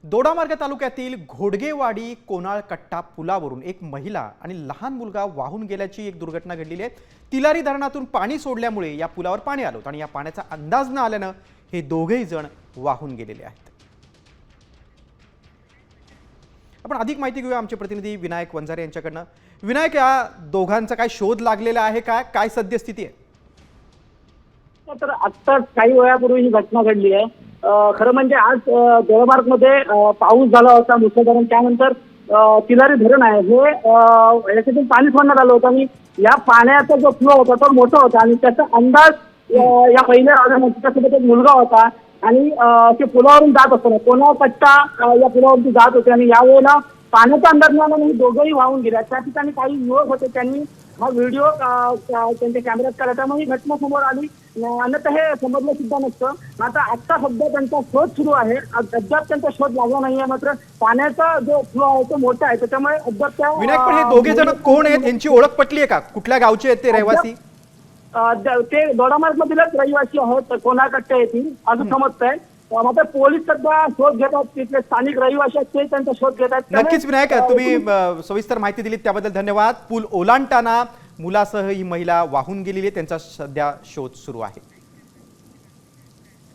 दोडामार्ग तालुक्यातील घोडगेवाडी कोनाळ कट्टा पुलावरून एक महिला आणि लहान मुलगा वाहून गेल्याची एक दुर्घटना घडलेली आहे। तिलारी धरणातून पाणी सोडल्यामुळे या पुलावर पाणी आलं आणि या पाण्याचा अंदाज न आल्याने हे दोघेही जण वाहून गेलेले आहेत। आपण अधिक माहिती घेऊया आमचे प्रतिनिधी विनायक वंजारे यांच्याकडनं। विनायक, या दोघांचा काय शोध लागलेला आहे का, काय सद्यस्थिती आहे? तर आता काही वेळापूर्वी ही घटना घडली आहे। खरं म्हणजे आज दोडामार्गमध्ये पाऊस झाला होता मुसळधार। त्यानंतर तिलारी धरण आहे हे याच्यातून पाणी सोडण्यात आलं होतं आणि या पाण्याचा जो फ्लो होता तो मोठा होता आणि त्याचा अंदाज या पहिल्या त्याच्यासोबत एक मुलगा होता आणि ते पुलावरून जात असताना कोणा कट्टा या पुलावरून जात होते आणि यावेळेला पाण्याचा अंदाज न आल्याने दोघंही वाहून गेले। त्या ठिकाणी काही युवक होते, त्यांनी हा व्हिडिओ त्यांच्या कॅमेऱ्यात काढला, त्यामुळे ही घटना समोर आली। अन्यथा हे समजलं सुद्धा नसतं। आता सध्या त्यांचा शोध सुरू आहे। अद्याप त्यांचा शोध लागला नाहीये, मात्र पाण्याचा जो फ्लो आहे तो मोठा आहे, त्याच्यामुळे अद्याप त्या विनायक, पण हे दोघे जण कोण आहेत, यांची ओळख पटली आहे का? कुठल्या गावचे आहेत ते रहिवासी? ते दोडामार्ग मधीलच रहिवासी आहेत, कोणाकट्टा येतील असं समजतंय। मात्र पोलीस सध्या शोध घेतात, तिथले स्थानिक रहिवासी आहेत ते त्यांचा शोध घेतात। नक्कीच विनायक, तुम्ही सविस्तर माहिती दिलीत त्याबद्दल धन्यवाद। पूल ओलांडताना मुलासह ही महिला वाहून गेलेली आहे, त्यांचा सध्या शोध सुरू आहे।